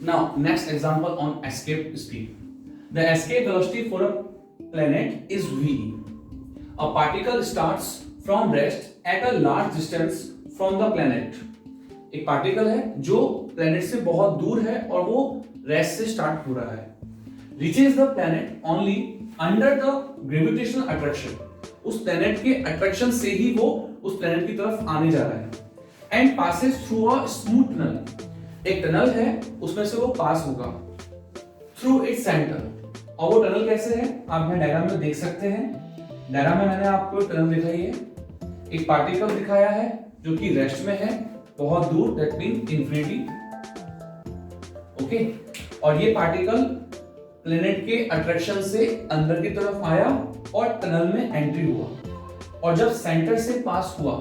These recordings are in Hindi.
Now, next example on escape speed. The escape velocity for a planet is v. A particle starts from rest at a large distance from the planet. एक पार्टिकल है जो प्लेनेट से बहुत दूर है और वो रेस्ट से स्टार्ट हो रहा है. Reaches the planet only under the gravitational attraction. उस प्लेनेट के अट्रैक्शन से ही वो उस प्लेनेट की तरफ आने जा रहा है. And passes through a smooth tunnel. एक टनल है, उसमें से वो पास होगा थ्रू इट्स सेंटर. और वो टनल कैसे है आप यहाँ डायग्राम में देख सकते हैं. डायग्राम में मैंने आपको टनल दिखाई है. एक पार्टिकल दिखाया है जो कि रेस्ट में है बहुत दूर, दैट मीन इंफिनिटी. ओके, और ये पार्टिकल प्लेनेट के अट्रैक्शन से अंदर की तरफ आया और टनल में एंट्री हुआ. और जब सेंटर से पास हुआ,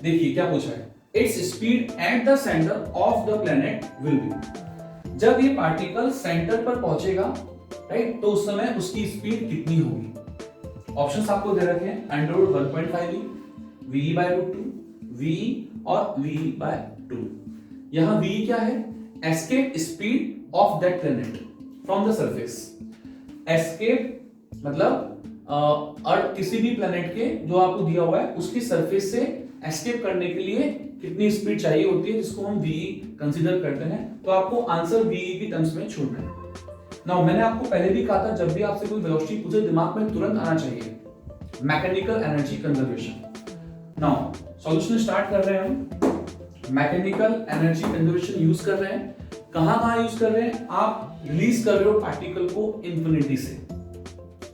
देखिए क्या पूछा है, its speed at the centre of the planet will be. जब ये पार्टिकल सेंटर पर पहुंचेगा, राइट, तो उस समय उसकी स्पीड कितनी होगी. ऑप्शंस आपको दे रखे हैं, under 1.5e, ve by root 2, ve और ve by 2. यहां ve क्या है, escape speed of that planet from the surface. Escape मतलब अर्थ किसी भी प्लेनेट के जो आपको दिया हुआ है उसकी सरफेस से एस्केप करने के लिए कितनी स्पीड चाहिए होती है, जिसको हम ve कंसीडर करते हैं. तो आपको आंसर ve की टर्म्स में छोड़ना है. नाउ मैंने आपको पहले भी कहा था, जब भी आपसे कोई वेलोसिटी पूछे दिमाग में तुरंत आना चाहिए mechanical energy conservation. Now solution start कर रहे हैं हम. मैकेनिकल एनर्जी कंजर्वेशन यूज कर रहे हैं. कहां यूज कर रहे हैं, आप रिलीज कर रहे हो पार्टिकल को इंफिनिटी से,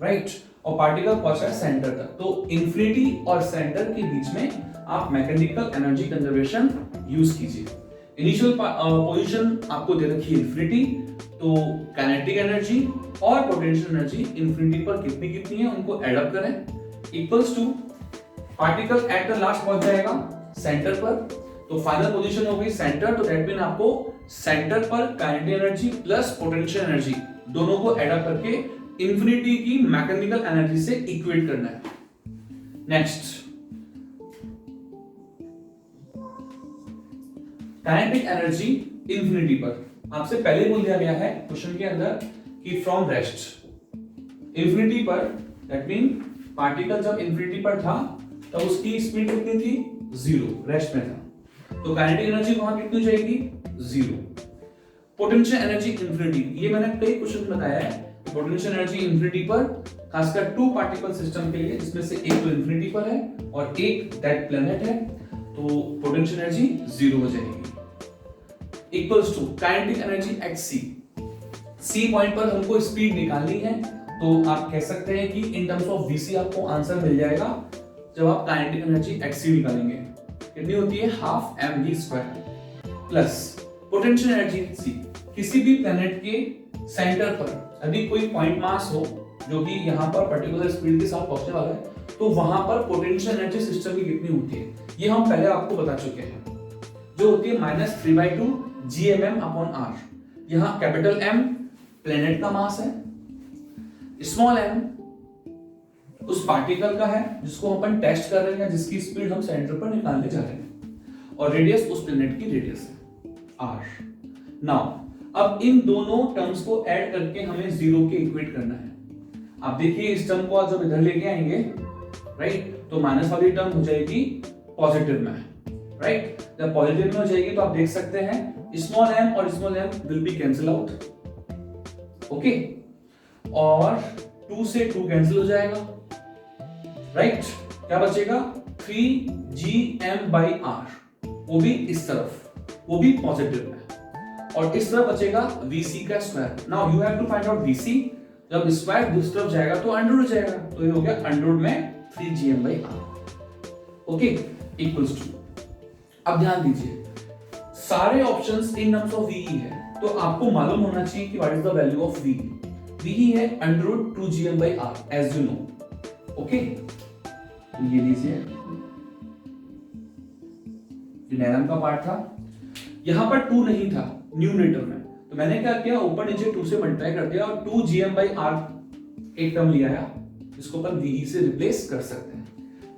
राइट, और पार्टिकल पहुंचा है सेंटर तक. तो इंफिनिटी और सेंटर के बीच में आप मैकेनिकल एनर्जी कंजर्वेशन यूज कीजिए. इनिशियल पोजीशन आपको दे रखी है इंफिनिटी, तो काइनेटिक एनर्जी और पोटेंशियल एनर्जी इंफिनिटी पर कितनी कितनी है उनको एड अप करें. Equals to particle at the last पहुंच जाएगा सेंटर पर, तो फाइनल पोजीशन हो गई सेंटर. तो दैट मीन आपको सेंटर पर kinetic energy plus potential energy दोनों को एड अप करके इंफिनिटी की मैकेनिकल एनर्जी से इक्वेट करना है. नेक्स्ट, काइनेटिक एनर्जी इंफिनिटी पर आपसे पहले बोल दिया गया है क्वेश्चन के अंदर कि फ्रॉम रेस्ट इंफिनिटी पर, दैट मीन पार्टिकल जब इंफिनिटी पर था तब उसकी स्पीड कितनी थी, 0, रेस्ट में था. तो काइनेटिक एनर्जी वहां कितनी जाएगी, 0. पोटेंशियल एनर्जी इंफिनिटी, ये मैंने कई क्वेश्चन में बताया है. पोटेंशियल एनर्जी इंफिनिटी पर खासकर 2 पार्टिकल सिस्टम के लिए, जिसमें से एक तो इंफिनिटी पर है और एक दैट प्लेनेट है, तो पोटेंशियल एनर्जी 0 हो जाएगी. Equals to kinetic energy at c point पर हमको स्पीड निकालनी है. तो आप कह सकते हैं कि इन टर्म्स ऑफ vc आपको आंसर मिल जाएगा जब आप काइनेटिक एनर्जी एट सी निकालेंगे. कितनी होती है, half mv² plus potential energy at C. किसी भी प्लेनेट के सेंटर पर यदि कोई पॉइंट मास हो जो कि यहाँ पर पर्टिकुलर स्पीड के साथ पहुंचने वाला है, तो वहां पर पोटेंशियल एनर्जी सिस्टम की कितनी होती है, ये हम पहले आपको बता चुके हैं, जो होती है -3/2 gmm/r. यहां कैपिटल M प्लेनेट का मास है, स्मॉल m उस पार्टिकल का है जिसको अपन टेस्ट कर रहे हैं, जिसकी स्पीड हम सेंटर पर निकालने जा रहे हैं, और रेडियस उस प्लेनेट की रेडियस है r. नाउ अब इन दोनों टर्म्स को ऐड करके हमें 0 के इक्वेट करना है. आप देखिए इस टर्म को आप जब इधर लेके आएंगे, राइट, तो माइनस वाली टर्म हो जाएगी पॉजिटिव में, राइट. जब पॉजिटिव में हो जाएगी तो आप देख सकते हैं स्मॉल m और small m will be cancel out. Okay, और 2 से 2 कैंसिल हो जाएगा, राइट. क्या बचेगा, 3gm/r, वो भी इस तरफ, वो भी पॉजिटिव में, और इस तरफ बचेगा vc का square. Now you have to find out vc. जब स्क्वायर दूसरी तरफ जाएगा तो अंडर हो जाएगा, तो ये हो गया अंडर में 3gm/r. ओके, इक्वल्स टू, अब ध्यान दीजिए सारे options in terms of ve है, तो आपको मालूम होना चाहिए कि what is the value of ve. ve है √2gm/r as you know. Okay, ये लीजिए, ये डायग्राम का पार्ट था. यहां पर 2 नहीं था न्यूमरेटर में, तो मैंने क्या किया, ऊपर नीचे 2 से मल्टीप्लाई कर दिया और 2gm/r एक टर्म ले आया, जिसको अपन ve से रिप्लेस कर सकते हैं.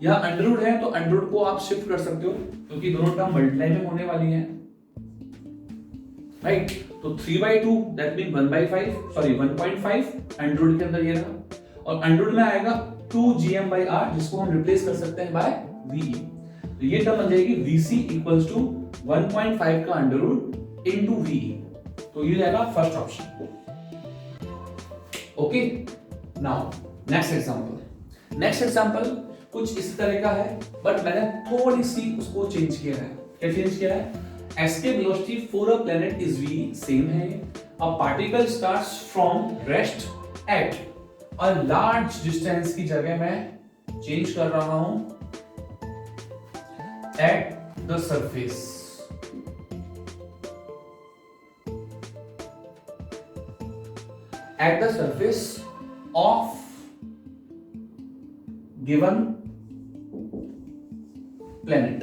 यहां अंडररूट है तो अंडररूट को आप शिफ्ट कर सकते हो, क्योंकि दोनों टर्म मल्टीप्लाई में होने वाली हैं. राइट। तो 3/2 दैट मीन 1/5 सॉरी 1.5 अंडर के अंदर ये रहा, और अंडर में आएगा 2gm/r जिसको हम रिप्लेस कर सकते हैं बाय ve। तो ये टर्म बन जाएगी vc इक्वल्स टू 1.5 का अंडर रूट इनटू ve। तो ये जाएगा first option. Okay, now next example. Next example कुछ इस तरह का है, बट मैंने थोड़ी सी उसको चेंज किया है। क्या चेंज किया है? Escape velocity for a planet is v, same है। A particle starts from rest at a large distance की जगह मैं चेंज कर रहा हूं at the surface. At the surface of given planet.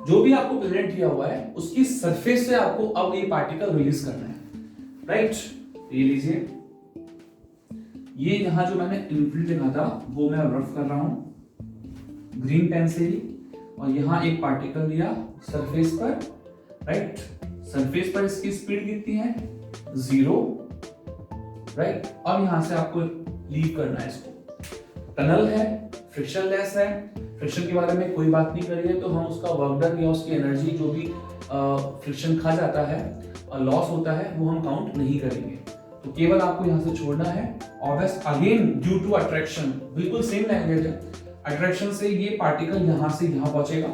जो भी आपको प्लैनेट दिया हुआ है उसकी सरफेस से आपको अब ये पार्टिकल रिलीज करना है, राइट। ये लीजिए, ये यहां जो मैंने इन्फिनिटी लिखा था वो मैं रफ कर रहा हूं ग्रीन पेन से ही, और यहां एक पार्टिकल दिया सरफेस पर, राइट। सरफेस पर इसकी स्पीड कितनी है? 0, राइट। और यहां से आपको लीव करना है इसको। टनल है, फ्रिक्शनलेस है, फ्रिक्शन के बारे में कोई बात नहीं करी है, तो हम उसका वर्क डन या उसकी एनर्जी जो भी फ्रिक्शन खा जाता है और लॉस होता है वो हम काउंट नहीं करेंगे। तो केवल आपको यहां से छोड़ना है। Obvious again due to attraction, बिल्कुल सेम लैंग्वेज है। अट्रैक्शन से ये पार्टिकल यहां से यहां पहुंचेगा,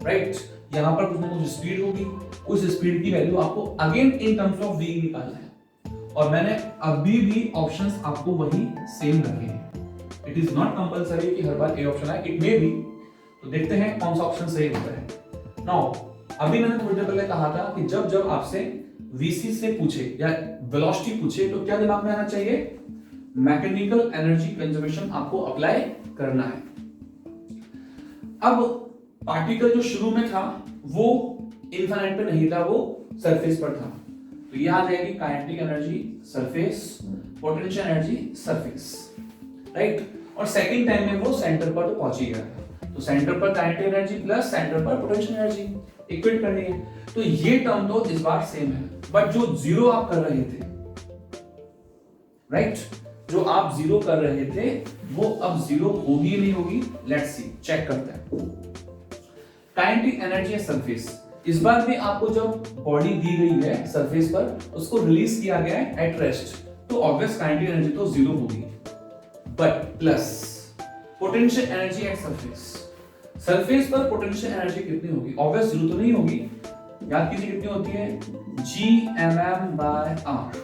राइट। यहां पर कुछ ना कुछ स्पीड होगी, उस स्पीड की वैल्यू आपको again in terms of v निकालना है। और मैंने अभी भी ऑप्शंस आपको वही सेम रखे हैं। इट इज नॉट कंपल्सरी कि हर बार ए ऑप्शन आए, इट मे बी। तो देखते हैं कौन सा ऑप्शन सही होता है। नाउ अभी मैंने थोड़ी देर पहले कहा था कि जब जब आपसे वीसी से पूछे या वेलोसिटी पूछे तो क्या दिमाग में आना चाहिए? मैकेनिकल एनर्जी कंजर्वेशन आपको अप्लाई करना है। अब पार्टिकल जो शुरू में था वो इनफाइनाइट पे नहीं था, वो सरफेस पर था। तो ये आ जाएगी kinetic energy surface, potential energy surface, right. और सेकंड टाइम में वो सेंटर पर तो पहुंच ही गया था। तो सेंटर पर काइनेटिक एनर्जी प्लस सेंटर पर पोटेंशियल एनर्जी इक्वेट करनी है। तो ये टर्म तो इस बार सेम है, बट जो जीरो आप कर रहे थे, राइट, जो आप जीरो कर रहे थे वो अब जीरो होगी नहीं होगी? लेट्स सी, चेक करते हैं। काइनेटिक एनर्जी है सरफेस। इस बार भी आपको जब बॉडी दी गई है सरफेस पर, उसको रिलीज किया गया है एट रेस्ट, तो ऑब्वियस काइनेटिक एनर्जी तो जीरो होगी, but plus potential energy at surface. Surface पर पोटेंशियल एनर्जी कितनी होगी? ऑब्वियस जीरो तो नहीं होगी। याद कीजिए कितनी होती है? Gmm/r,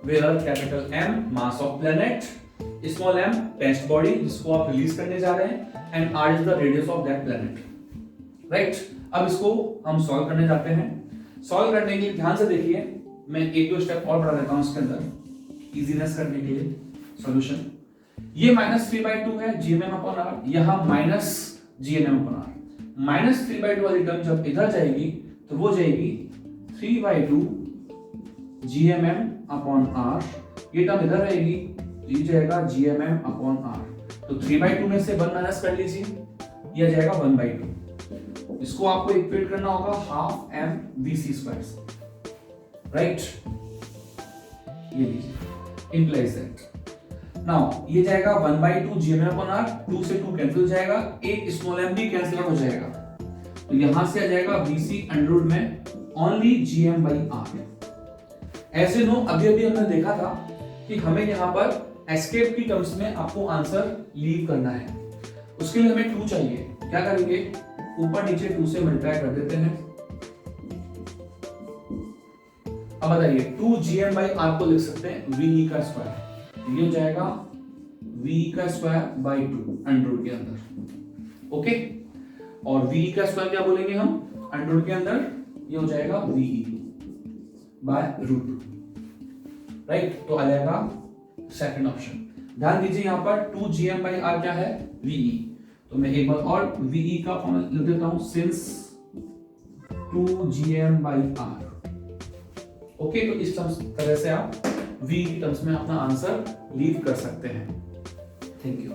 where capital M mass of planet, small m test body जिसको आप रिलीज करने जा रहे हैं, and r is the radius of that planet, right. अब इसको हम सॉल्व करने जाते हैं। सॉल्व करने के लिए ध्यान से देखिए, मैं एक दो स्टेप और बढ़ा देता हूं इसके अंदर इजीनेस करने के लिए सॉल्यूशन। ये -3/2 है gmm/r, यहां -gmm/r। -3/2 वाली टर्म जब इधर जाएगी तो वो जाएगी 3/2 gmm/r। ये टर्म इधर रहेगी, ये जाएगा gmm/r। तो 3/2 में से 1 माइनस कर लीजिए, ये जाएगा 1/2। इसको आपको इक्वेट करना होगा हाफ m vc², राइट। ये लीजिए इंप्लाइज दैट। नाउ ये जाएगा 1/2 gmm/r, 2 से 2 कैंसिल हो जाएगा, एक स्मॉल m भी कैंसिल आउट हो जाएगा। तो यहां से आ जाएगा vc अंडर में ओनली gm/r। ऐसे नो अभी अभी हमने देखा था कि हमें यहां पर एस्केप की टर्म्स में आपको आंसर लीव करना है। उसके लिए हमें 2 चाहिए। क्या करेंगे? ऊपर नीचे 2 से मल्टीप्लाई कर देते हैं। अब बताइए 2 gm/r को लिख सकते हैं ve का स्क्वायर, ये हो जाएगा ve का स्क्वायर बाय 2 अंडर के अंदर, ओके। और ve का स्क्वायर क्या बोलेंगे हम अंडर के अंदर? ये हो जाएगा ve बाय √2, राइट। तो आ जाएगा सेकंड ऑप्शन। ध्यान दीजिए यहां पर 2 gm/r क्या है? ve। तो मैं एक बार और ve का फॉर्मूला लिख देता हूं, सिंस 2 gm/r, ओके। तो इस तरह से आप v की टर्म्स में अपना आंसर लीव कर सकते हैं। Thank you.